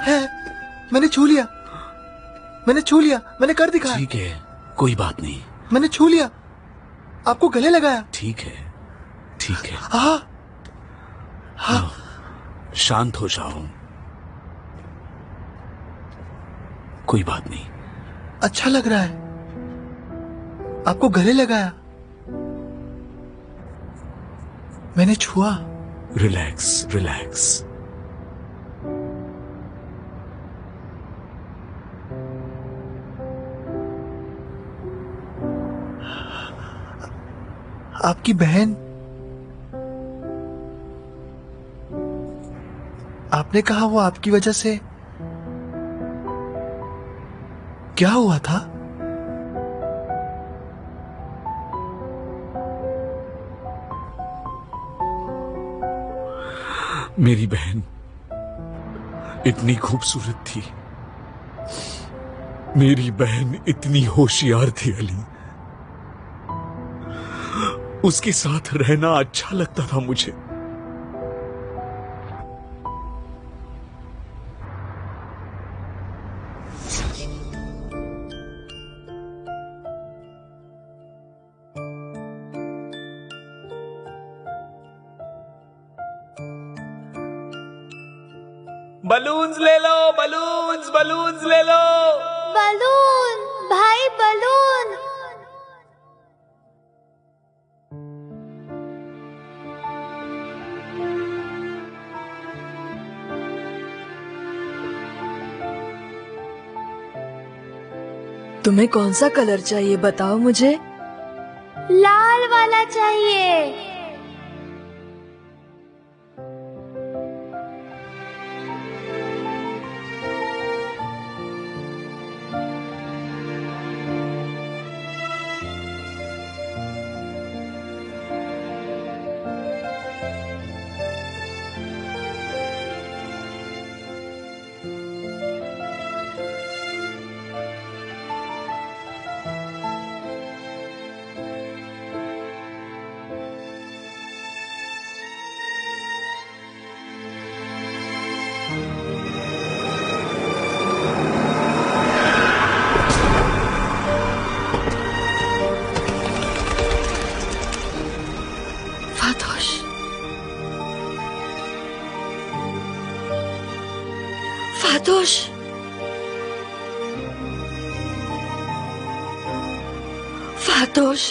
है। मैंने छू लिया, मैंने छू लिया, मैंने कर दिखाया। ठीक है, कोई बात नहीं। मैंने छू लिया, आपको गले लगाया। ठीक है, ठीक है। हाँ हाँ। शांत हो जाओ, कोई बात नहीं। अच्छा लग रहा है, आपको गले लगाया, मैंने छुआ। Relax relax. आपकी बहन, आपने कहा वो आपकी वजह से क्या हुआ था? मेरी बहन इतनी खूबसूरत थी, मेरी बहन इतनी होशियार थी अली। उसके साथ रहना अच्छा लगता था मुझे। बलून्स ले लो, बलून्स बलून्स ले लो। बलून भाई, बलून। तुम्हें कौन सा कलर चाहिए बताओ मुझे। लाल वाला चाहिए। फातोश, फातोश,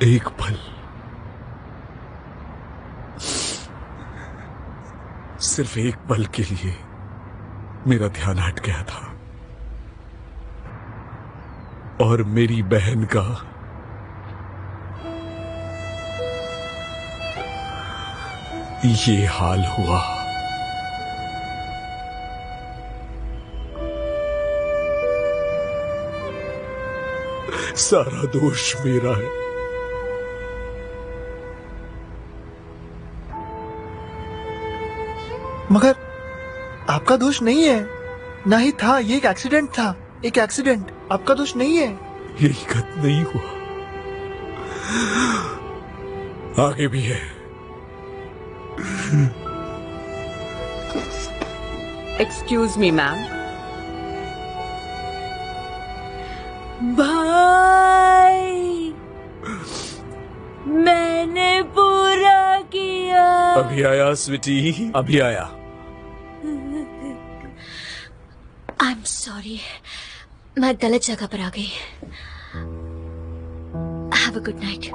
एक पल, सिर्फ एक पल के लिए मेरा ध्यान हट गया था और मेरी बहन का ये हाल हुआ। सारा दोष मेरा है। मगर आपका दोष नहीं है, ना ही था, ये एक एक्सीडेंट था, एक एक्सीडेंट, आपका दोष नहीं है। ये गलत नहीं हुआ, आगे भी है। Excuse me ma'am. भाई, मैंने पूरा किया। अभी आया स्वीटी, अभी आया। आई एम सॉरी, मैं गलत जगह पर आ गई। Have a good night.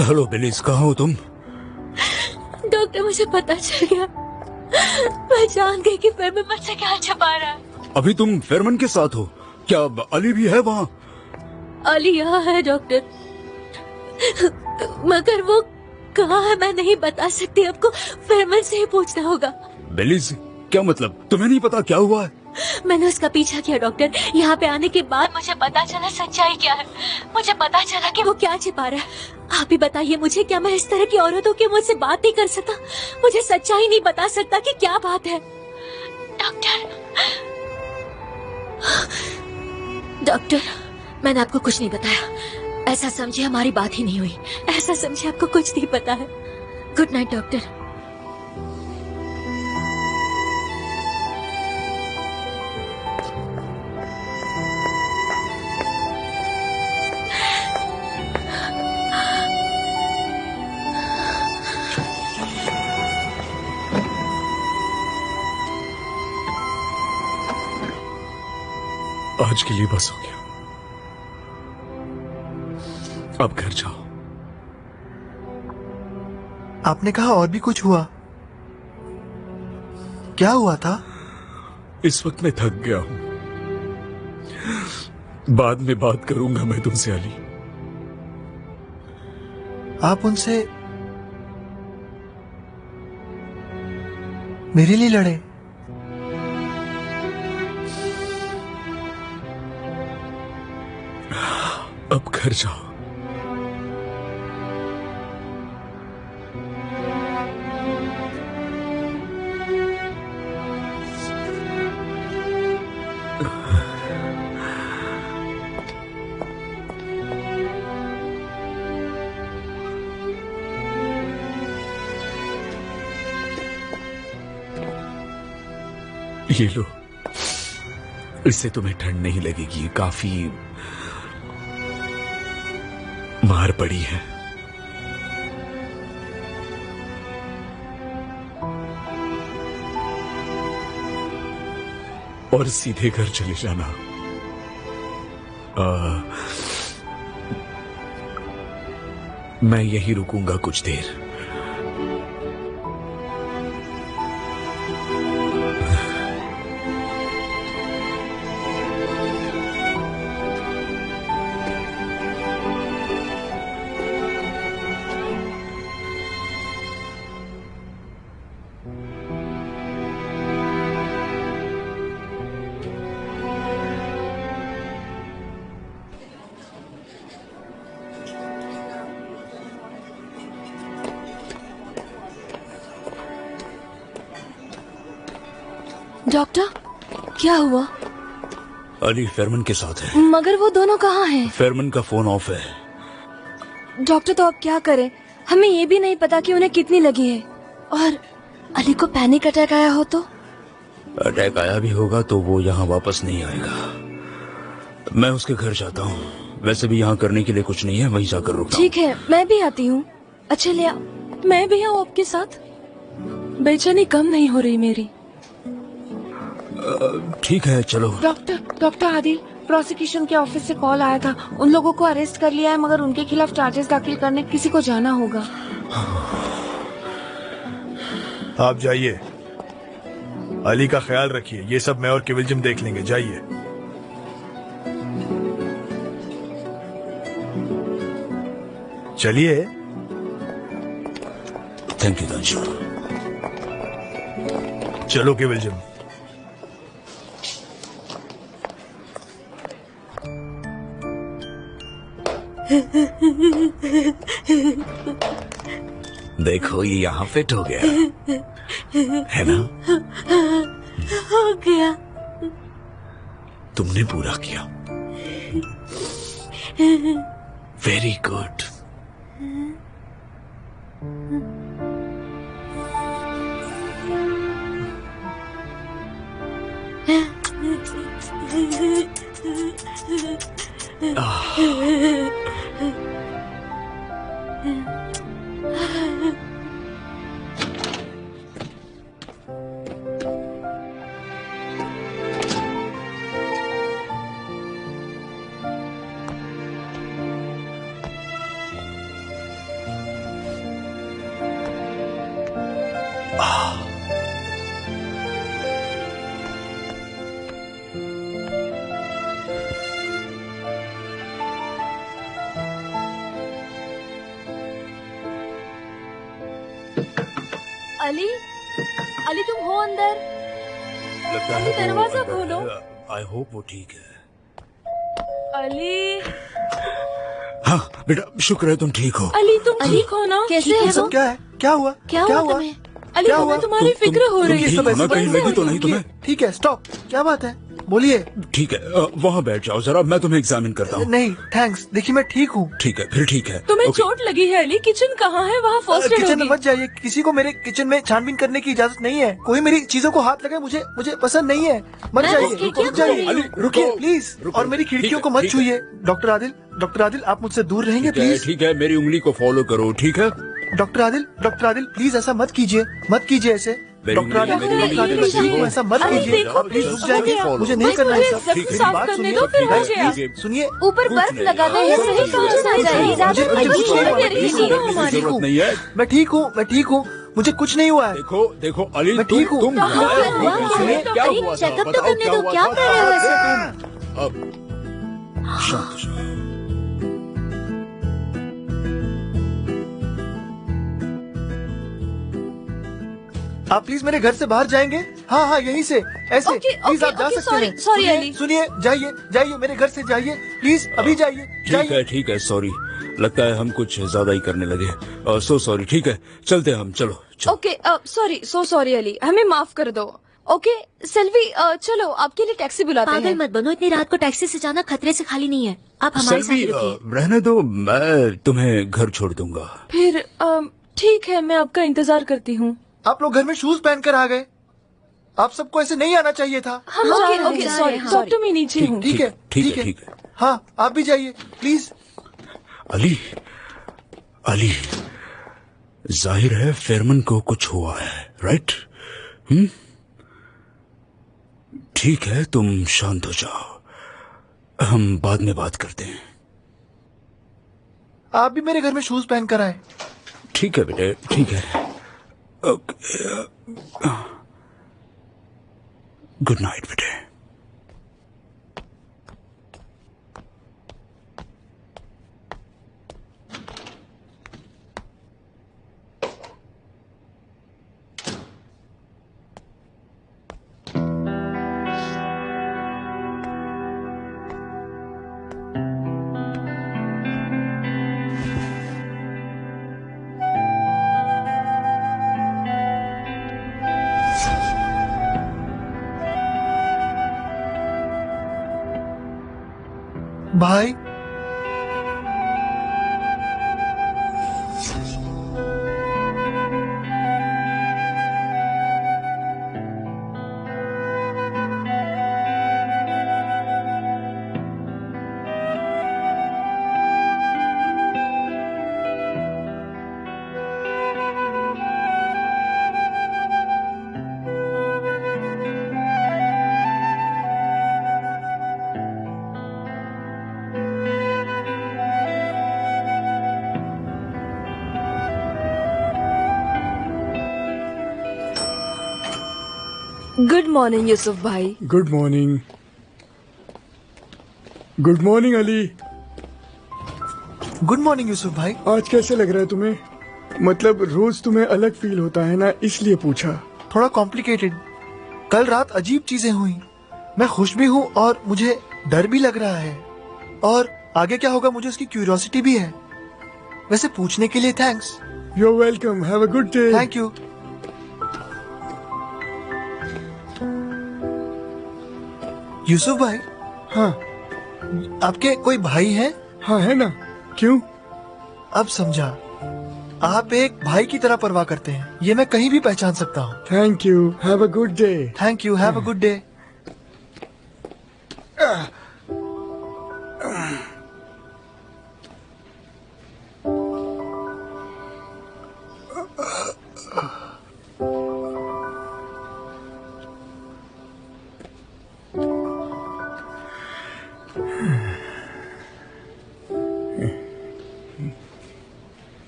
Hello Beliz, कहाँ हो तुम? डॉक्टर, मुझे पता चल गया, मैं जान गई कि फिर मुझसे क्या छुपा रहा है। अभी तुम फेरमन के साथ हो क्या? अली भी है वहाँ? अली यहाँ है डॉक्टर, मगर वो कहाँ है मैं नहीं बता सकती, आपको फेरमन से ही पूछना होगा। बिलिस, क्या मतलब? तुम्हें नहीं पता क्या हुआ है? मैंने उसका पीछा किया डॉक्टर। यहाँ पे आने के बाद मुझे पता चला सच्चाई क्या है। मुझे पता चला कि वो क्या छिपा रहा है। आप ही बताइए मुझे, क्या मैं इस तरह की औरतों के मुझसे बात नहीं कर सकता? मुझे सच्चाई नहीं बता सकता कि क्या बात है? डॉक्टर, मैंने आपको कुछ नहीं बताया। ऐसा समझे हमारी बात ही नहीं हुई। ऐसा समझे आपको कुछ नहीं पता है। Good night doctor. आज के लिए बस हो गया। अब घर जाओ। आपने कहा और भी कुछ हुआ? क्या हुआ था? इस वक्त मैं थक गया हूं। बाद में बात करूंगा मैं तुमसे अली। आप उनसे मेरे लिए लड़े? अब घर जाओ। ये लो, इससे तुम्हें ठंड नहीं लगेगी। काफी मार पड़ी है। और सीधे घर चले जाना। मैं यहीं रुकूंगा कुछ देर। डॉक्टर, क्या हुआ? अली फेरमन के साथ है। मगर वो दोनों कहाँ हैं? फेरमन का फोन ऑफ है। डॉक्टर, तो अब क्या करें? हमें ये भी नहीं पता कि उन्हें कितनी लगी है। और अली को पैनिक अटैक आया हो तो? अटैक आया भी होगा तो वो यहाँ वापस नहीं आएगा। मैं उसके घर जाता हूँ। वैसे भी यहाँ करने के लिए कुछ नहीं है, वहीं जाकर रुकता हूँ। ठीक है, मैं भी आती हूँ। अच्छा लिया, मैं भी आऊँ आपके साथ? बेचैनी कम नहीं हो रही मेरी। ठीक है, चलो। डॉक्टर आदिल, प्रोसिक्यूशन के ऑफिस से कॉल आया था। उन लोगों को अरेस्ट कर लिया है, मगर उनके खिलाफ चार्जेस दाखिल करने किसी को जाना होगा। आप जाइए, अली का ख्याल रखिए। ये सब मैं और किविलजिम देख लेंगे। जाइए। चलिए। Thank you Danish. चलो किविलजिम। देखो, ये यहाँ फिट हो गया है ना? हो गया। तुमने पूरा किया। Very good. अली, अली तुम हो अंदर? लगता अली, है दरवाजा खोलो। आई होप वो ठीक है। अली, हाँ बेटा, शुक्र है तुम ठीक हो। अली तुम ठीक हो ना? कैसे ये है सब वो? क्या है? क्या हुआ? क्या हुआ तुम्हें? अली क्या तुम्हें हुआ? तुम्हारी फिक्र हो रही ये है। सब ऐसे कहीं कैसे लगी तो नहीं रुकिए, तुम्हें? ठीक है, स्टॉप। क्या बात है? बोलिए। ठीक है, वहाँ बैठ जाओ जरा, मैं तुम्हें एग्जामिन करता हूँ। नहीं थैंक्स, देखिए मैं ठीक हूँ। ठीक है, फिर ठीक है। तुम्हें ओके। चोट लगी है अली? किचन कहाँ है? वहाँ फर्स्ट एड किचन में होगी। मत जाइए, किसी को मेरे किचन में छानबीन करने की इजाजत नहीं है। कोई मेरी चीजों को हाथ लगाए, मुझे मुझे पसंद नहीं है। मत मैं जाइए, उसके क्या रुक जाइए, कर रही हूँ? रुकिए प्लीज। रुको। और मेरी खिड़कियों ठीक है, को मत ठीक है। छूइए। डॉक्टर आदिल आप मुझसे दूर रहेंगे ठीक है, प्लीज। ठीक है, मेरी उंगली को फॉलो करो, ठीक है? डॉक्टर आदिल प्लीज ऐसा मत कीजिए, मत कीजिए ऐसे। मेरी डॉक्टर उंगली- आदिल मेरी डॉक्टर आदिल उंगली मैं ठीक हूँ, देखो। ऐसा मत अरे कीजिए। देखो, प्लीज रुक हो जाएंगे, गया। मुझे नहीं बस करना है मुझे ऐसा। जख्म मेरी साफ बात करने सुनिए, दो, फिर हो गाइस, गया। प्लीज सुनिए। ऊपर बर्फ नहीं। लगा दे, कुछ सही नहीं, कहाँ से आ कुछ जाएगी? नहीं, ज्यादा मुझे कुछ मजबूत नहीं है हुआ, मेरी प्लीज, नहीं हो की हमारी। जरूरत नहीं है। मैं ठीक हूँ, मुझे कुछ नहीं हुआ है। देखो देखो अली, मैं ठीक हूँ। तुम क्या गायब हुआ? हो गई क्या थी। हुआ? क्या अरे, हुआ था? चेकअप तो बताओ, करने क्या दो, हुआ क्या था? कर रहे हो ऐसे? अब शांत हो जाओ। आप प्लीज मेरे घर से बाहर जाएंगे? हाँ यहीं से ऐसे ओके, प्लीज ओके, आप जा ओके, सकते सॉरी, हैं। सॉरी, सुनिए, अली। सुनिए, जाइए मेरे घर से जाइए प्लीज, अभी जाइए जाइए। ठीक है, सॉरी, लगता है हम कुछ ज्यादा ही करने लगे। So sorry. ठीक है, चलते हैं हम, चलो चलो। Okay, sorry, so sorry Ali, हमें माफ कर दो। ओके सेल्वी, चलो आपके लिए टैक्सी बुलाते पागल हैं। मत बनो, इतनी रात को टैक्सी से जाना खतरे से खाली नहीं है। आप हमारे साथ सेल्वी, ही रुकिए। रहने दो, मैं तुम्हें घर छोड़ दूंगा। फिर ठीक है, मैं आपका इंतजार करती हूँ। आप लोग घर में शूज पहन कर आ गए। आप सबको ऐसे नहीं आना चाहिए था। हम जा ओके, रहे ओके, हैं। सॉरी, डॉक्टर मैं नीचे हूँ। ठीक है ठीक है, ठीक है। हाँ आप भी जाइए प्लीज। अली, जाहिर है फेरमन को कुछ हुआ है, राइट? ठीक है, तुम शांत हो जाओ, हम बाद में बात करते हैं। आप भी मेरे घर में शूज पहन कर आए। ठीक है बेटे, ठीक है। ओके, गुड नाइट बेटे। भाई गुड मॉर्निंग यूसुफ भाई। Good morning. Good morning Ali. Good morning Yusuf भाई। आज कैसे लग रहा है तुम्हें? मतलब रोज तुम्हें अलग फील होता है ना, इसलिए पूछा। थोड़ा कॉम्प्लिकेटेड। कल रात अजीब चीजें हुई। मैं खुश भी हूँ और मुझे डर भी लग रहा है, और आगे क्या होगा मुझे उसकी क्यूरियोसिटी भी है। वैसे पूछने के लिए thanks. You are welcome, have a good day. Thank you. Yusuf भाई, हाँ आपके कोई भाई हैं? हाँ है ना, क्यों? अब समझा, आप एक भाई की तरह परवाह करते हैं, ये मैं कहीं भी पहचान सकता हूँ। Thank you, have a good day. Thank you, have a good day.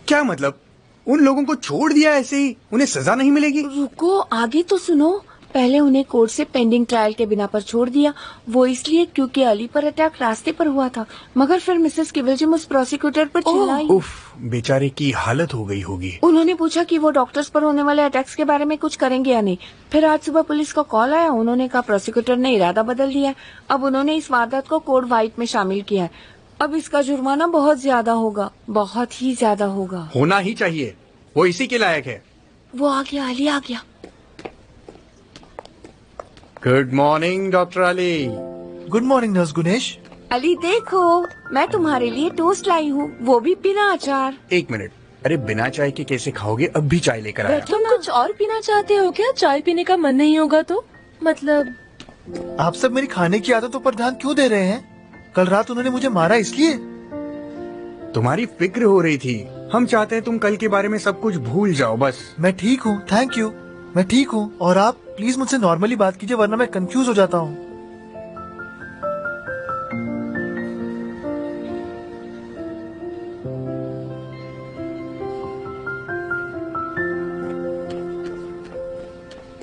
क्या मतलब? उन लोगों को छोड़ दिया ऐसे ही, उन्हें सजा नहीं मिलेगी? रुको, आगे तो सुनो। पहले उन्हें कोर्ट से पेंडिंग ट्रायल के बिना पर छोड़ दिया, वो इसलिए क्योंकि अली पर अटैक रास्ते पर हुआ था। मगर फिर मिसेस किविल्जिम उस प्रोसिक्यूटर पर चिल्लाई। उफ, बेचारे की हालत हो गई होगी। उन्होंने पूछा कि वो डॉक्टर्स पर होने वाले अटैक्स के बारे में कुछ करेंगे या नहीं। फिर आज सुबह पुलिस का कॉल आया, उन्होंने कहा प्रोसिक्यूटर ने इरादा बदल दिया। अब उन्होंने इस वारदात को कोड व्हाइट में शामिल किया है। अब इसका जुर्माना बहुत ज्यादा होगा, बहुत ही ज्यादा होगा। होना ही चाहिए, वो इसी के लायक है। वो आ गया, अली आ गया। Good morning doctor Ali. Good morning nurse Gunes. Ali देखो, मैं तुम्हारे लिए टोस्ट लाई हूँ, वो भी बिना अचार। एक मिनट, अरे बिना चाय के कैसे खाओगे? अब भी चाय लेकर आया। तुम कुछ और पीना चाहते हो क्या? चाय पीने का मन नहीं होगा तो? मतलब आप सब मेरी खाने की आदतों पर ध्यान क्यों दे रहे हैं? कल रात उन्होंने मुझे मारा इसलिए? तुम्हारी फिक्र हो रही थी। हम चाहते हैं तुम कल के बारे में सब कुछ भूल जाओ बस। मैं ठीक हूँ, थैंक यू। मैं ठीक हूँ और आप प्लीज मुझसे नॉर्मली बात कीजिए वरना मैं कंफ्यूज हो जाता हूँ।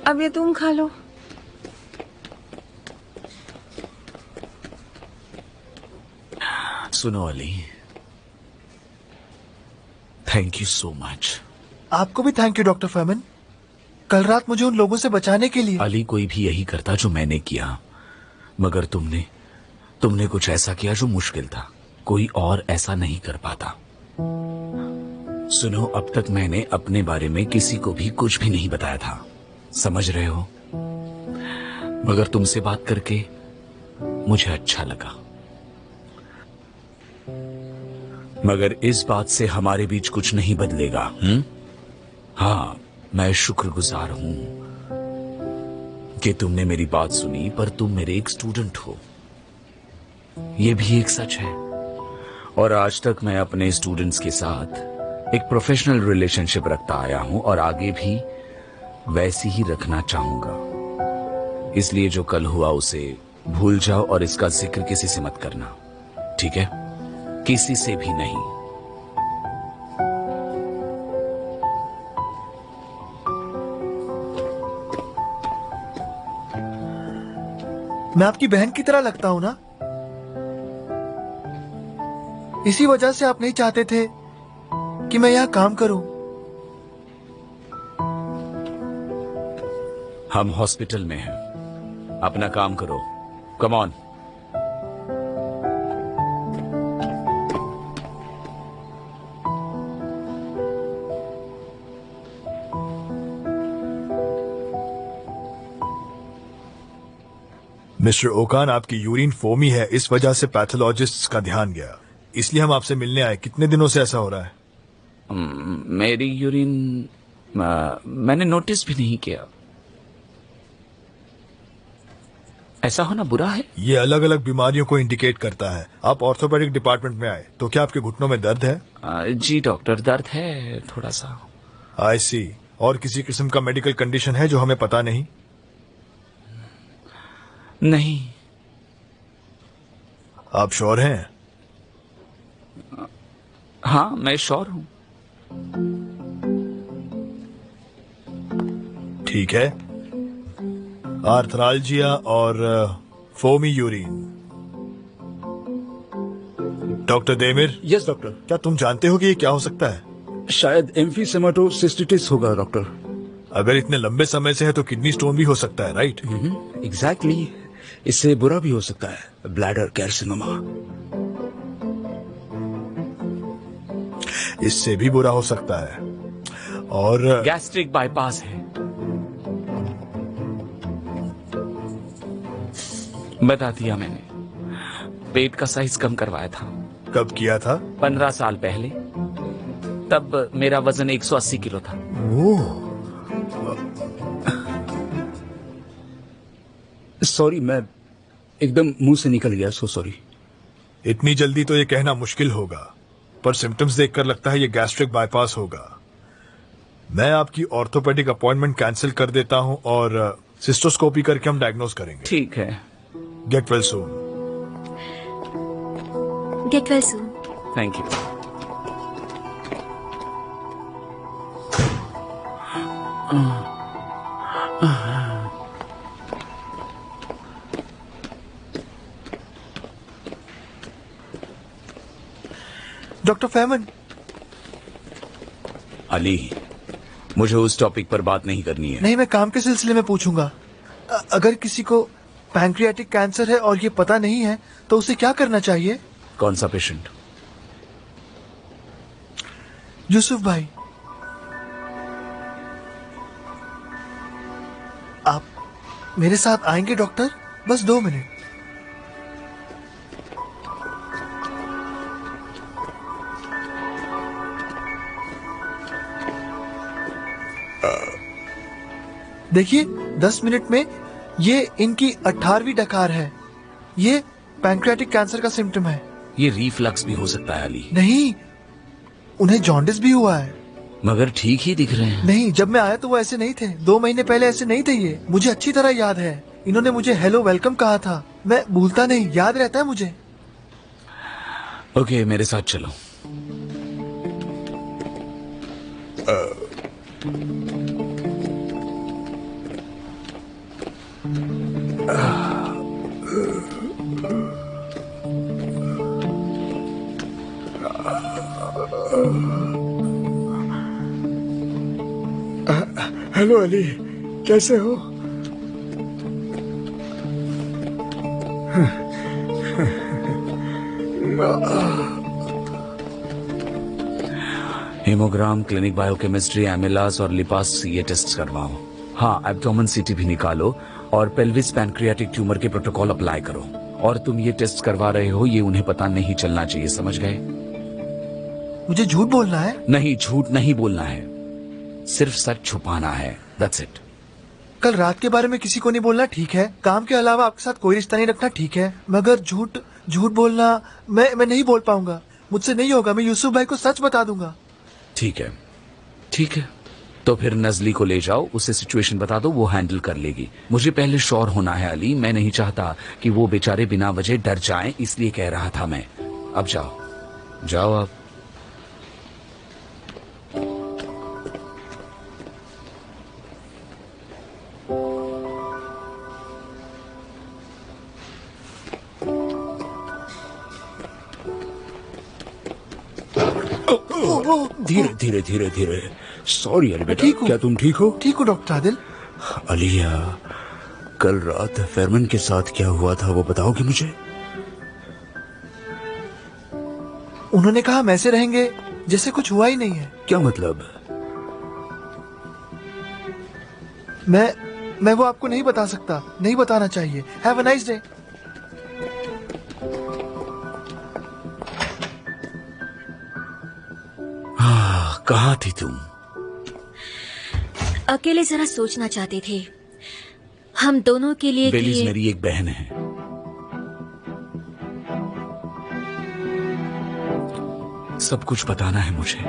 अब ये तुम खा लो। सुनो Ali, thank you so much. आपको भी थैंक यू डॉक्टर फरमन, कल रात मुझे उन लोगों से बचाने के लिए। अली, कोई भी यही करता जो मैंने किया, मगर तुमने कुछ ऐसा किया जो मुश्किल था। कोई और ऐसा नहीं कर पाता। सुनो, अब तक मैंने अपने बारे में किसी को भी कुछ भी नहीं बताया था, समझ रहे हो? मगर तुमसे बात करके मुझे अच्छा लगा। मगर इस बात से हमारे बीच कुछ नहीं बदलेगा। हाँ, मैं शुक्रगुजार हूं कि तुमने मेरी बात सुनी, पर तुम मेरे एक स्टूडेंट हो, ये भी एक सच है। और आज तक मैं अपने स्टूडेंट्स के साथ एक प्रोफेशनल रिलेशनशिप रखता आया हूं और आगे भी वैसी ही रखना चाहूंगा। इसलिए जो कल हुआ उसे भूल जाओ और इसका जिक्र किसी से मत करना, ठीक है? किसी से भी नहीं। मैं आपकी बहन की तरह लगता हूँ ना? इसी वजह से आप नहीं चाहते थे कि मैं यहाँ काम करूं। हम हॉस्पिटल में हैं, अपना काम करो। Come on. मिस्टर ओकान, आपकी यूरिन फोमी है, इस वजह से पैथोलॉजिस्ट का ध्यान गया, इसलिए हम आपसे मिलने आए। कितने दिनों से ऐसा हो रहा है? मेरी यूरिन मैंने नोटिस भी नहीं किया। ऐसा होना बुरा है? ये अलग अलग बीमारियों को इंडिकेट करता है। आप ऑर्थोपेडिक डिपार्टमेंट में आए, तो क्या आपके घुटनों में दर्द है? जी डॉक्टर, दर्द है थोड़ा सा। आई सी। और किसी किस्म का मेडिकल कंडीशन है जो हमें पता नहीं? नहीं। आप श्योर हैं? हाँ, मैं श्योर हूं। ठीक है। आर्थरालजिया और foamy urine. Doctor Demir. Yes doctor. क्या तुम जानते हो कि ये क्या हो सकता है? शायद एम्फीसेमाटोसिस्टिटिस होगा डॉक्टर। अगर इतने लंबे समय से है तो किडनी स्टोन भी हो सकता है, राइट? एग्जैक्टली। इससे बुरा भी हो सकता है, ब्लैडर कैर्सिनोमा। इससे भी बुरा हो सकता है। और गैस्ट्रिक बाईपास है। बता दिया मैंने, पेट का साइज कम करवाया था। कब किया था? 15 साल पहले। तब मेरा वजन 180 किलो था। सॉरी, मैं एकदम मुंह से निकल गया, सो सॉरी। इतनी जल्दी तो ये कहना मुश्किल होगा, पर सिम्टम्स देखकर लगता है ये गैस्ट्रिक बाईपास होगा। मैं आपकी ऑर्थोपेडिक अपॉइंटमेंट कैंसिल कर देता हूं और सिस्टोस्कोपी करके हम डायग्नोज करेंगे। ठीक है। Get well soon. Get well soon. Thank you. Doctor Ferman, Ali, मुझे उस टॉपिक पर बात नहीं करनी है। नहीं, मैं काम के सिलसिले में पूछूंगा। अगर किसी को पैंक्रियाटिक कैंसर है और ये पता नहीं है तो उसे क्या करना चाहिए? कौन सा पेशेंट? यूसुफ भाई। आप मेरे साथ आएंगे डॉक्टर? बस 2 मिनट। देखिए, 10 मिनट में ये इनकी 18वीं डकार है। ये पैंक्रियाटिक कैंसर का सिम्टम है। ये रिफ्लक्स भी हो सकता है अली। नहीं, उन्हें जॉन्डिस भी हुआ है। मगर ठीक ही दिख रहे हैं। नहीं, जब मैं आया तो वो ऐसे नहीं थे। 2 महीने पहले ऐसे नहीं थे ये। मुझे अच्छी तरह याद है। इन्होंने मुझे हेलो वेलकम कहा था। मैं भूलता नहीं, याद रहता है मुझे। ओके, मेरे साथ चलो। हेलो अली, कैसे हो? हेमोग्राम, क्लिनिक बायोकेमिस्ट्री, एमिलास और लिपास, ये टेस्ट करवाओ। हाँ, एब्डोमेन सीटी भी निकालो और पेल्विस पैंक्रियाटिक ट्यूमर के प्रोटोकॉल अप्लाई करो। और तुम ये टेस्ट करवा रहे हो, ये उन्हें पता नहीं चलना चाहिए, समझ गए? मुझे झूठ बोलना है? नहीं, झूठ नहीं बोलना है, सिर्फ सच छुपाना है। That's it. कल रात के बारे में किसी को नहीं बोलना, ठीक है? काम के अलावा आपके साथ कोई रिश्ता नहीं रखना, ठीक है? मगर झूठ बोलना मैं नहीं बोल पाऊंगा। मुझसे नहीं होगा। मैं यूसुफ भाई को सच बता दूंगा। ठीक है, ठीक है। तो फिर नजली को ले जाओ, उसे सिचुएशन बता दो, वो हैंडल कर लेगी। मुझे पहले श्योर होना है अली। मैं नहीं चाहता कि वो बेचारे बिना वजह डर जाएं, इसलिए कह रहा था मैं। अब जाओ, जाओ आप। धीरे धीरे धीरे धीरे। सॉरी अली बेटा, ठीक हूँ। क्या तुम ठीक हो? ठीक हो डॉक्टर आदिल? अलिया, कल रात फेरमन के साथ क्या हुआ था वो बताओगे मुझे? उन्होंने कहा हम ऐसे रहेंगे जैसे कुछ हुआ ही नहीं है। क्या मतलब? मैं वो आपको नहीं बता सकता, नहीं बताना चाहिए। Have a nice day. कहाँ थी तुम? अकेले जरा सोचना चाहते थे। हम दोनों के लिए बेलीज मेरी एक बहन है। सब कुछ बताना है मुझे।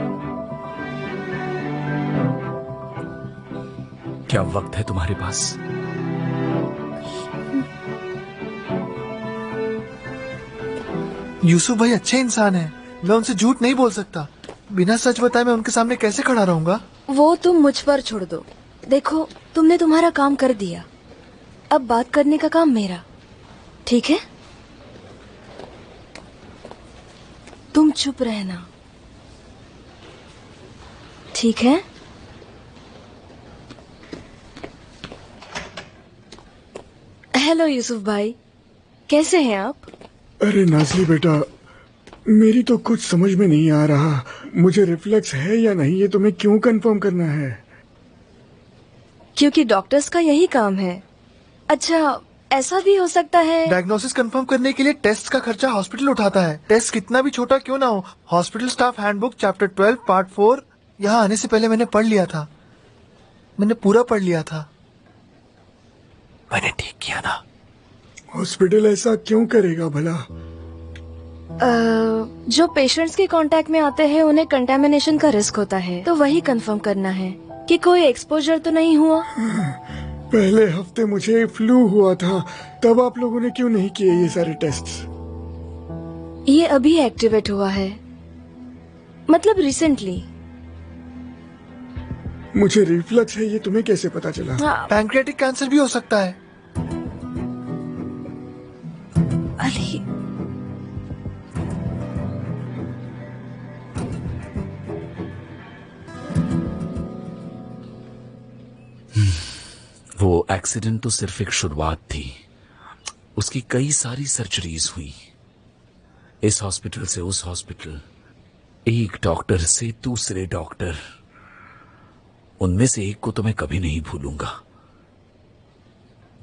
क्या वक्त है तुम्हारे पास? यूसुफ भाई अच्छे इंसान हैं। मैं उनसे झूठ नहीं बोल सकता। बिना सच बताए मैं उनके सामने कैसे खड़ा रहूंगा? वो तुम मुझ पर छोड़ दो। देखो, तुमने तुम्हारा काम कर दिया। अब बात करने का काम मेरा, ठीक है? तुम चुप रहना, ठीक है? हेलो यूसुफ भाई, कैसे हैं आप? अरे नाजली बेटा, मेरी तो कुछ समझ में नहीं आ रहा। मुझे रिफ्लेक्स है या नहीं, ये तुम्हें क्यों कंफर्म करना है? क्योंकि डॉक्टर्स का यही काम है। अच्छा, ऐसा भी हो सकता है। डायग्नोसिस कंफर्म करने के लिए टेस्ट का खर्चा हॉस्पिटल उठाता है। टेस्ट कितना भी छोटा क्यों ना हो। Hospital staff handbook chapter 12 part 4 यहाँ आने से पहले मैंने पढ़ लिया था। मैंने पूरा पढ़ लिया था। मैंने ठीक किया ना? हॉस्पिटल ऐसा क्यों करेगा भला? जो पेशेंट्स के कांटेक्ट में आते हैं उन्हें कंटेमिनेशन का रिस्क होता है, तो वही कंफर्म करना है कि कोई एक्सपोजर तो नहीं हुआ। पहले हफ्ते मुझे फ्लू हुआ था, तब आप लोगों ने क्यों नहीं किए ये सारे टेस्ट्स? ये अभी एक्टिवेट हुआ है, मतलब रिसेंटली। मुझे रिफ्लक्स है, ये तुम्हें कैसे पता चला? पैंक्रियाटिक कैंसर भी हो सकता है। अली, वो एक्सीडेंट तो सिर्फ एक शुरुआत थी। उसकी कई सारी सर्जरीज हुई, इस हॉस्पिटल से उस हॉस्पिटल, एक डॉक्टर से दूसरे डॉक्टर। उनमें से एक को तो मैं कभी नहीं भूलूंगा,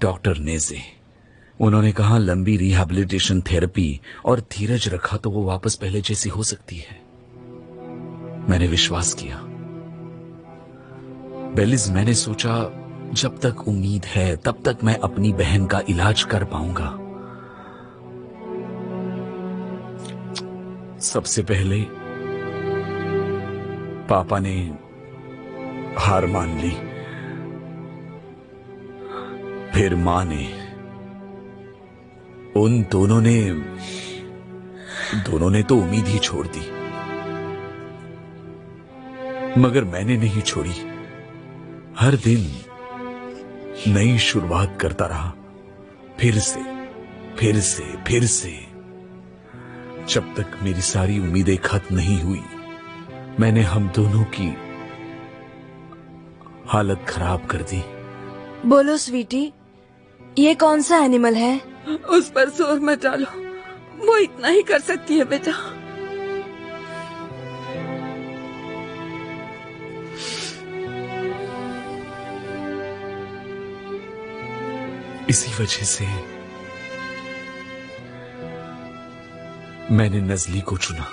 डॉक्टर नेजे। उन्होंने कहा लंबी रिहैबिलिटेशन थेरेपी और धीरज रखा तो वो वापस पहले जैसी हो सकती है। मैंने विश्वास किया। बेलिज, मैंने सोचा जब तक उम्मीद है तब तक मैं अपनी बहन का इलाज कर पाऊंगा। सबसे पहले पापा ने हार मान ली, फिर मां ने। उन दोनों ने तो उम्मीद ही छोड़ दी, मगर मैंने नहीं छोड़ी। हर दिन नई शुरुआत करता रहा, फिर से। जब तक मेरी सारी उम्मीदें खत्म नहीं हुई, मैंने हम दोनों की हालत खराब कर दी। बोलो स्वीटी, ये कौन सा एनिमल है? उस पर जोर मत डालो, वो इतना ही कर सकती है बेटा। इसी वजह से मैंने नजली को चुना।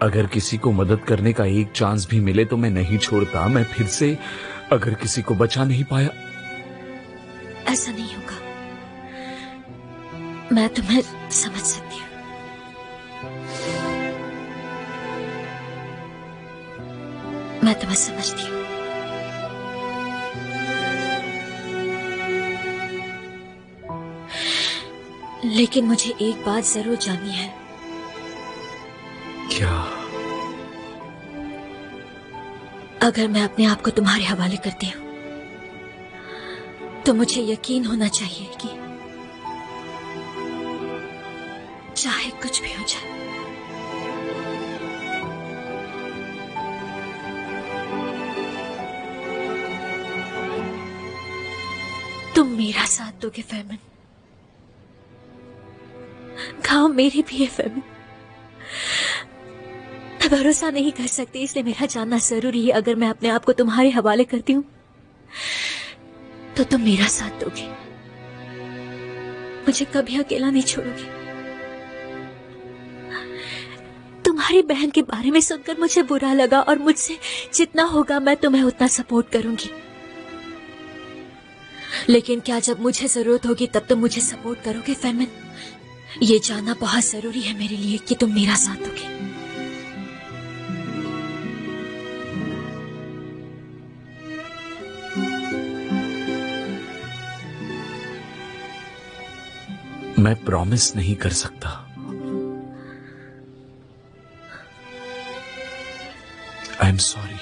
अगर किसी को मदद करने का एक चांस भी मिले तो मैं नहीं छोड़ता। मैं फिर से अगर किसी को बचा नहीं पाया। ऐसा नहीं होगा, मैं तुम्हें समझ सकती हूँ। मैं तुम्हें समझती हूँ। लेकिन मुझे एक बात जरूर जाननी है। क्या? अगर मैं अपने आप को तुम्हारे हवाले करती हूँ तो मुझे यकीन होना चाहिए कि चाहे कुछ भी हो जाए, तुम मेरा साथ दोगे फैमिन। गाँव मेरी भी है फैमिन। मैं भरोसा नहीं कर सकती, इसलिए मेरा जानना जरूरी है। अगर मैं अपने आप को तुम्हारे हवाले करती हूँ तो तुम मेरा साथ दोगे, मुझे कभी अकेला नहीं छोड़ोगे। तुम्हारी बहन के बारे में सुनकर मुझे बुरा लगा और मुझसे जितना होगा मैं तुम्हें उतना सपोर्ट करूंगी। लेकिन क्या जब मुझे जरूरत होगी तब तुम मुझे सपोर्ट करोगे फैमिन? ये जानना बहुत जरूरी है मेरे लिए कि तुम मेरा साथ दोगे। मैं प्रॉमिस नहीं कर सकता। I am sorry.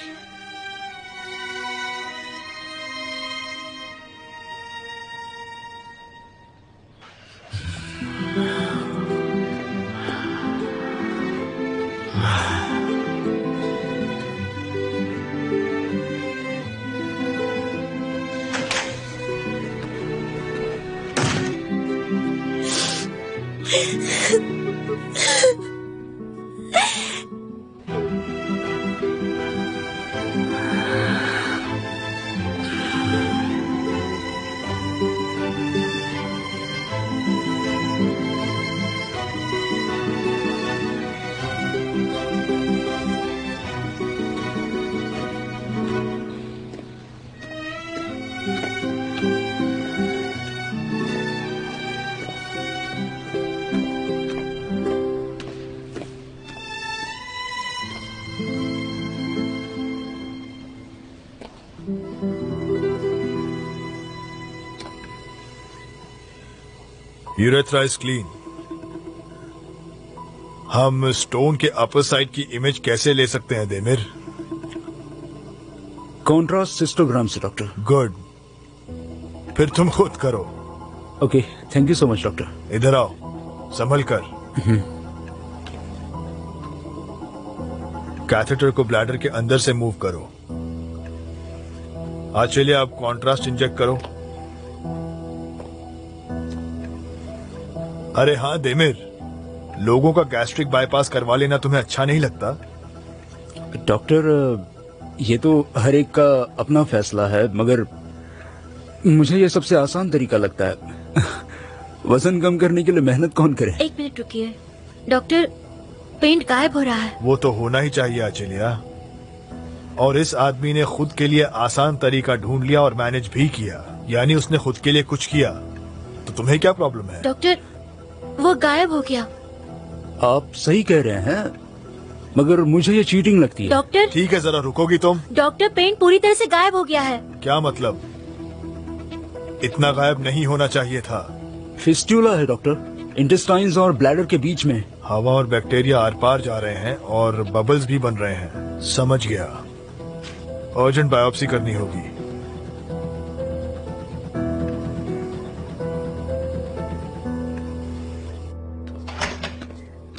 Urethra is clean. हम स्टोन के अपर साइड की इमेज कैसे ले सकते हैं देमिर? कॉन्ट्रास्ट सिस्टोग्राम से डॉक्टर। गुड, फिर तुम खुद करो। Okay, thank you so much doctor. इधर आओ, संभल कर। कैथेटर को ब्लैडर के अंदर से मूव करो। आज चलिए आप कॉन्ट्रास्ट इंजेक्ट करो। अरे हाँ देमिर, लोगों का गैस्ट्रिक बाईपास करवा लेना तुम्हें अच्छा नहीं लगता? डॉक्टर, ये तो हर एक का अपना फैसला है, मगर मुझे ये सबसे आसान तरीका लगता है। वजन कम करने के लिए मेहनत कौन करे? 1 मिनट रुकिए डॉक्टर, पेंट गायब हो रहा है। वो तो होना ही चाहिए आचलिया। और इस आदमी ने खुद के लिए आसान तरीका ढूंढ लिया और मैनेज भी किया, यानी उसने खुद के लिए कुछ किया। तो तुम्हें क्या प्रॉब्लम है? डॉक्टर, वो गायब हो गया। आप सही कह रहे हैं, मगर मुझे ये चीटिंग लगती है। डॉक्टर, ठीक है, जरा रुकोगी तुम? डॉक्टर, पेंट पूरी तरह से गायब हो गया है। क्या मतलब? इतना गायब नहीं होना चाहिए था। फिस्टुला है डॉक्टर, इंटेस्टाइन्स और ब्लैडर के बीच में। हवा और बैक्टीरिया आर पार जा रहे हैं और बबल्स भी बन रहे हैं। समझ गया, अर्जेंट बायोप्सी करनी होगी।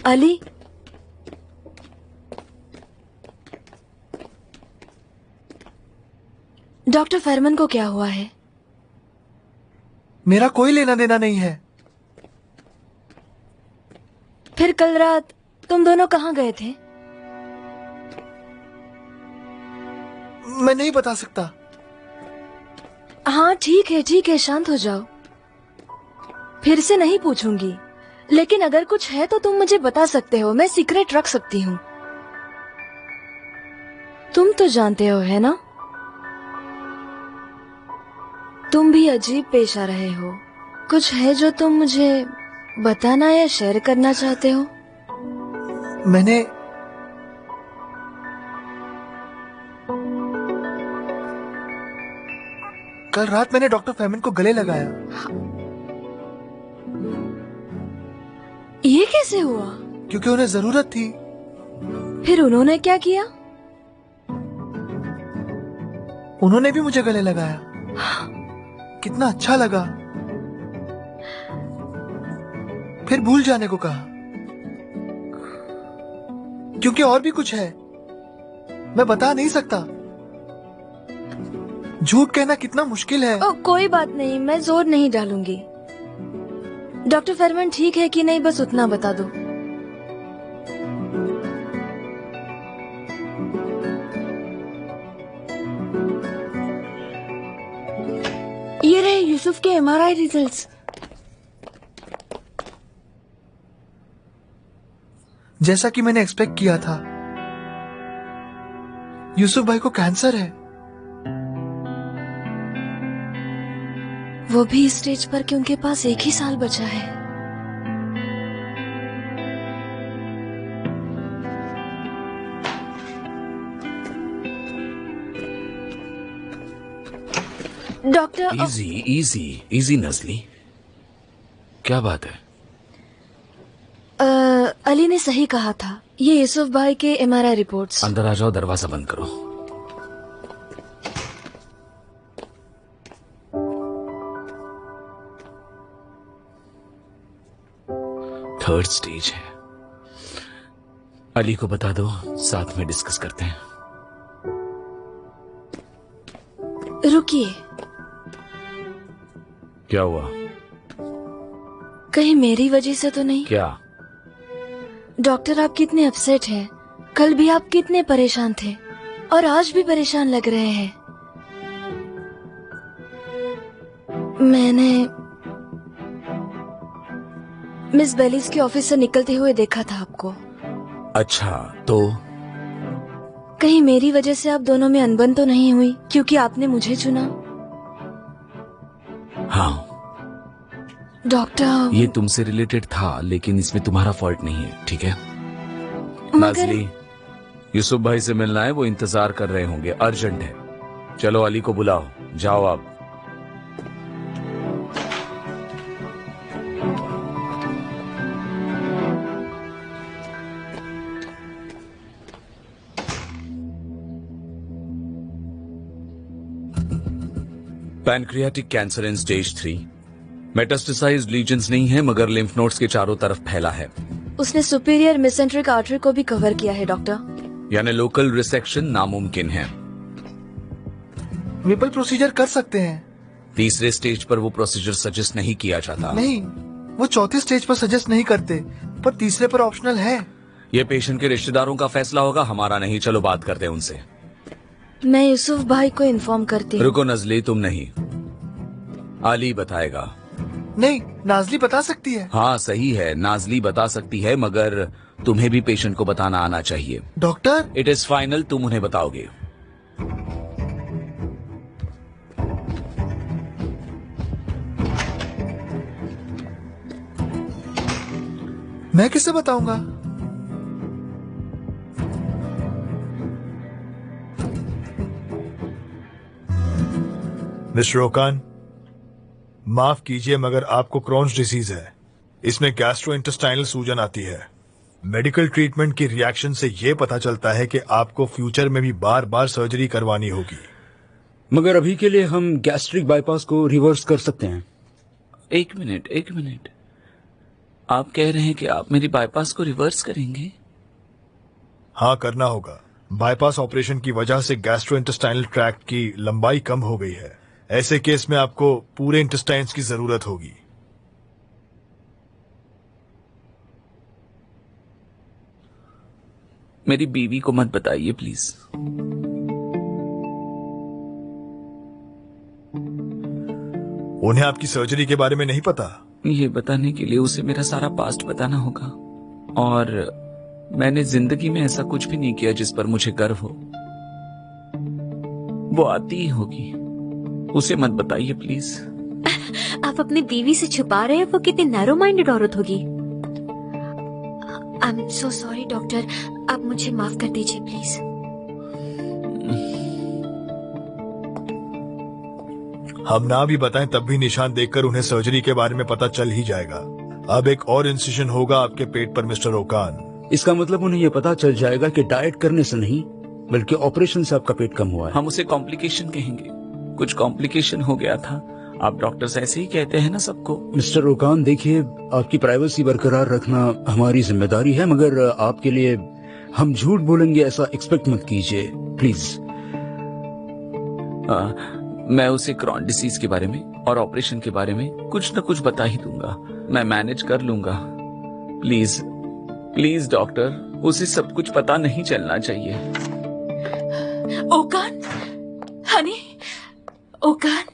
अली, डॉक्टर फरमान को क्या हुआ है? मेरा कोई लेना देना नहीं है। फिर कल रात तुम दोनों कहाँ गए थे? मैं नहीं बता सकता। हाँ ठीक है, शांत हो जाओ। फिर से नहीं पूछूंगी, लेकिन अगर कुछ है तो तुम मुझे बता सकते हो। मैं सीक्रेट रख सकती हूँ। तुम तो जानते हो, है ना? तुम भी अजीब पेश आ रहे हो। कुछ है जो तुम मुझे बताना या शेयर करना चाहते हो? मैंने कल रात मैंने डॉक्टर फरमान को गले लगाया। ये कैसे हुआ? क्योंकि उन्हें जरूरत थी। फिर उन्होंने क्या किया? उन्होंने भी मुझे गले लगाया। कितना अच्छा लगा। फिर भूल जाने को कहा, क्योंकि और भी कुछ है, मैं बता नहीं सकता। झूठ कहना कितना मुश्किल है। कोई बात नहीं, मैं जोर नहीं डालूंगी। डॉक्टर फरमान ठीक है कि नहीं, बस उतना बता दो। ये रहे यूसुफ के MRI रिजल्ट्स। जैसा कि मैंने एक्सपेक्ट किया था, यूसुफ भाई को कैंसर है। वो भी इस स्टेज पर कि उनके पास 1 ही साल बचा है। डॉक्टर, इजी नजली, क्या बात है? अली ने सही कहा था। ये यूसुफ भाई के MRI रिपोर्ट्स। अंदर आ जाओ, दरवाजा बंद करो। थर्ड स्टेज है। अली को बता दो, साथ में डिस्कस करते हैं। रुकिए, क्या हुआ? कहीं मेरी वजह से तो नहीं? क्या? डॉक्टर, आप कितने अपसेट हैं। कल भी आप कितने परेशान थे और आज भी परेशान लग रहे हैं। मैंने मिस बेलीज के ऑफिस से निकलते हुए देखा था आपको। अच्छा, तो कहीं मेरी वजह से आप दोनों में अनबन तो नहीं हुई, क्योंकि आपने मुझे चुना? हाँ, डॉक्टर, ये तुमसे रिलेटेड था, लेकिन इसमें तुम्हारा फॉल्ट नहीं है, ठीक है? नाज़ली, यूसुफ भाई से मिलना है, वो इंतजार कर रहे होंगे, अर्जेंट है। चलो अली को बुलाओ, जाओ आप। Pancreatic cancer in stage 3। Metastasised lesions नहीं है, मगर लिम्फ नोड्स के चारों तरफ फैला है। उसने सुपीरियर मेसेंट्रिक आर्टरी को भी कवर किया है डॉक्टर। यानी लोकल रिसेक्शन नामुमकिन है। विपल प्रोसीजर कर सकते हैं। तीसरे स्टेज पर वो प्रोसीजर सजेस्ट नहीं किया जाता। नहीं, वो चौथे स्टेज पर सजेस्ट नहीं करते, पर तीसरे पर ऑप्शनल है। ये पेशेंट के रिश्तेदारों का फैसला होगा, हमारा नहीं। चलो बात करते हैं उनसे। मैं यूसुफ भाई को इन्फॉर्म करती हूँ। रुको नजली, तुम नहीं, अली बताएगा। नहीं, नाजली बता सकती है। हाँ सही है, नाजली बता सकती है, मगर तुम्हें भी पेशेंट को बताना आना चाहिए। डॉक्टर, इट इज फाइनल, तुम उन्हें बताओगे। मैं किसे बताऊंगा? मिस्टर ओकान, माफ कीजिए मगर आपको क्रॉन्स डिसीज है। इसमें गैस्ट्रोइंटेस्टाइनल सूजन आती है। मेडिकल ट्रीटमेंट की रिएक्शन से यह पता चलता है कि आपको फ्यूचर में भी बार बार सर्जरी करवानी होगी। मगर अभी के लिए हम गैस्ट्रिक बाईपास को रिवर्स कर सकते हैं। एक मिनट, आप कह रहे हैं कि आप मेरी बाईपास को रिवर्स करेंगे? हाँ, करना होगा। बाईपास ऑपरेशन की वजह से गैस्ट्रोइंटेस्टाइनल ट्रैक्ट की लंबाई कम हो गई है। ऐसे केस में आपको पूरे इंटेस्टाइन्स की जरूरत होगी। मेरी बीवी को मत बताइए प्लीज। उन्हें आपकी सर्जरी के बारे में नहीं पता? ये बताने के लिए उसे मेरा सारा पास्ट बताना होगा, और मैंने जिंदगी में ऐसा कुछ भी नहीं किया जिस पर मुझे गर्व हो। वो आती ही होगी, उसे मत बताइए प्लीज। आप अपनी बीवी से छुपा रहे हैं वो कितनी नैरो माइंडेड औरत होगी। I am so sorry doctor, आप मुझे माफ कर दीजिए प्लीज। हम ना भी बताएं तब भी निशान देखकर उन्हें सर्जरी के बारे में पता चल ही जाएगा। अब एक और इंसिजन होगा आपके पेट पर मिस्टर ओकान। इसका मतलब उन्हें यह पता चल जाएगा कि डाइट करने से नहीं बल्कि ऑपरेशन से आपका पेट कम हुआ है। हम उसे कॉम्प्लिकेशन कहेंगे, कुछ कॉम्प्लिकेशन हो गया था। आप डॉक्टर्स ऐसे ही कहते हैं ना सबको। मिस्टर ओकान, देखिए, आपकी प्राइवेसी बरकरार रखना हमारी जिम्मेदारी है, मगर आपके लिए हम झूठ बोलेंगे ऐसा एक्सपेक्ट मत कीजिए प्लीज। मैं उसे क्रॉन डिसीज के बारे में और ऑपरेशन के बारे में कुछ न कुछ बता ही दूंगा। मैं मैनेज कर लूंगा। प्लीज प्लीज डॉक्टर, उसे सब कुछ पता नहीं चलना चाहिए। ओकान, हनी, ओकान,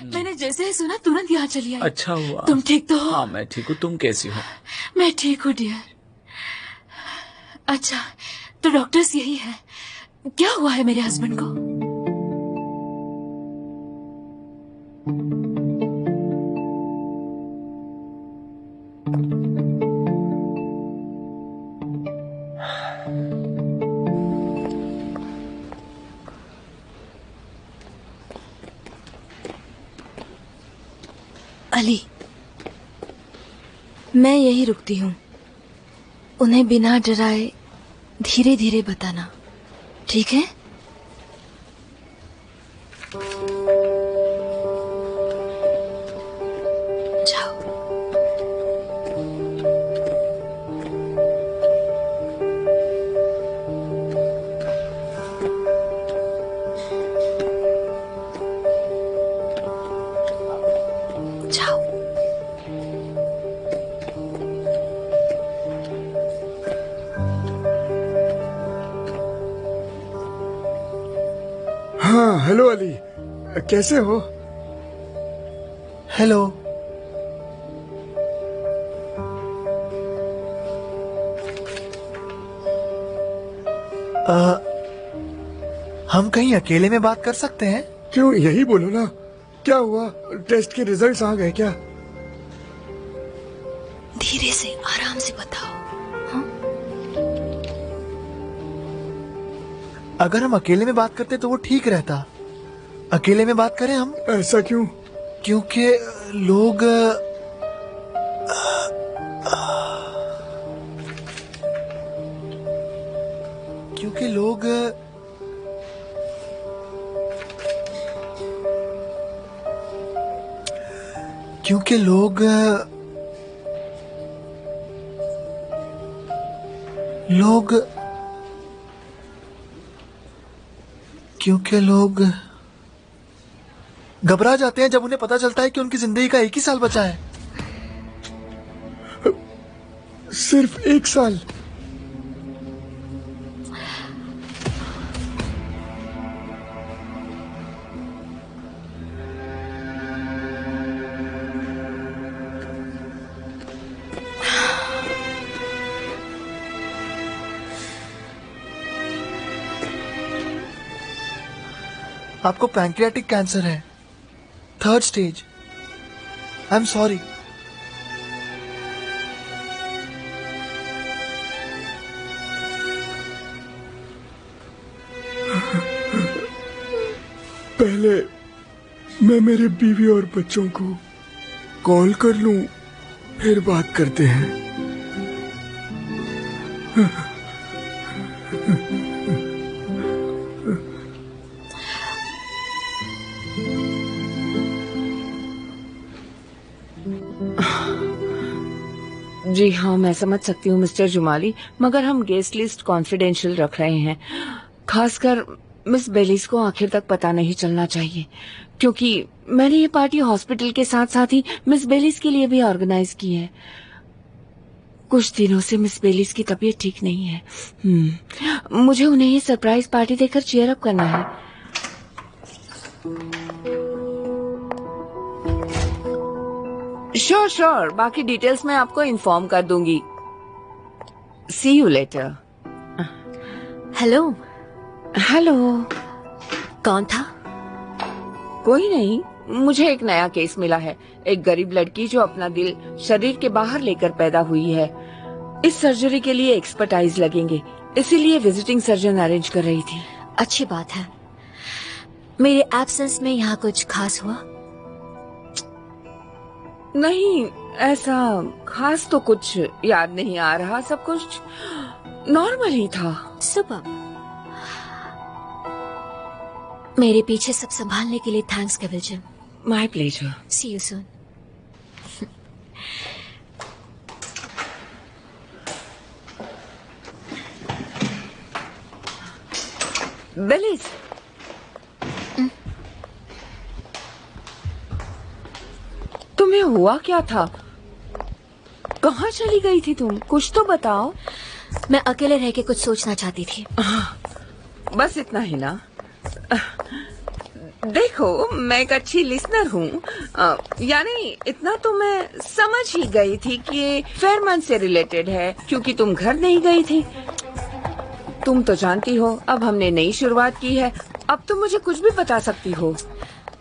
मैंने जैसे ही सुना तुरंत यहाँ चली आई। अच्छा हुआ। तुम ठीक तो हो? हाँ मैं ठीक हूँ, तुम कैसी हो? मैं ठीक हूँ डियर। अच्छा, तो डॉक्टर्स यही है। क्या हुआ है मेरे हस्बैंड को? अली, मैं यही रुकती हूँ। उन्हें बिना डराए धीरे धीरे बताना, ठीक है? जाओ। जाओ। हाँ, हेलो अली, कैसे हो? हेलो। हम कहीं अकेले में बात कर सकते हैं? क्यों, यही बोलो ना। क्या हुआ? टेस्ट के रिजल्ट्स आ गए क्या? धीरे से, आराम से बताओ। अगर हम अकेले में बात करते तो वो ठीक रहता। अकेले में बात करें हम? ऐसा क्यों? क्योंकि लोग क्योंकि लोग क्योंकि लोग लोग क्योंकि लोग घबरा जाते हैं जब उन्हें पता चलता है कि उनकी जिंदगी का 1 ही साल बचा है। सिर्फ 1 साल। आपको पैंक्रियाटिक कैंसर है, 3rd stage. I am sorry. पहले मैं मेरे बीवी और बच्चों को कॉल कर लूं, फिर बात करते हैं। जी हाँ, मैं समझ सकती हूँ मिस्टर जुमाली, मगर हम गेस्ट लिस्ट कॉन्फिडेंशियल रख रहे हैं। खासकर मिस बेलिस को आखिर तक पता नहीं चलना चाहिए, क्योंकि मैंने ये पार्टी हॉस्पिटल के साथ साथ ही मिस बेलिस के लिए भी ऑर्गेनाइज की है। कुछ दिनों से मिस बेलिस की तबीयत ठीक नहीं है। मुझे उन्हें ये सरप्राइज पार्टी देकर चीयर अप करना है। श्योर, बाकी डिटेल्स मैं आपको इन्फॉर्म कर दूंगी। सी यू लेटर। हेलो। कौन था? कोई नहीं, मुझे एक नया केस मिला है। एक गरीब लड़की जो अपना दिल शरीर के बाहर लेकर पैदा हुई है। इस सर्जरी के लिए एक्सपर्टाइज लगेंगे, इसीलिए विजिटिंग सर्जन अरेंज कर रही थी। अच्छी बात है। मेरे एब्सेंस में यहाँ कुछ खास हुआ? नहीं, ऐसा खास तो कुछ याद नहीं आ रहा। सब कुछ नॉर्मल ही था। सुपर। मेरे पीछे सब संभालने के लिए thanks Kivilcim. My pleasure. See you soon. Beliz, तुम्हें हुआ क्या था? कहाँ चली गई थी तुम? कुछ तो बताओ। मैं अकेले रह के कुछ सोचना चाहती थी। बस इतना ही ना? देखो, मैं एक अच्छी लिसनर हूँ, यानी इतना तो मैं समझ ही गई थी कि ये फेयरमन से रिलेटेड है, क्योंकि तुम घर नहीं गई थी। तुम तो जानती हो, अब हमने नई शुरुआत की है, अब तुम मुझे कुछ भी बता सकती हो।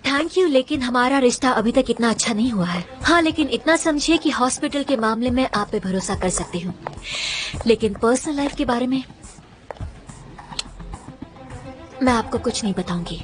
थैंक यू, लेकिन हमारा रिश्ता अभी तक इतना अच्छा नहीं हुआ है। हाँ, लेकिन इतना समझिए कि हॉस्पिटल के मामले में आप पे भरोसा कर सकती हूँ, लेकिन पर्सनल लाइफ के बारे में मैं आपको कुछ नहीं बताऊंगी।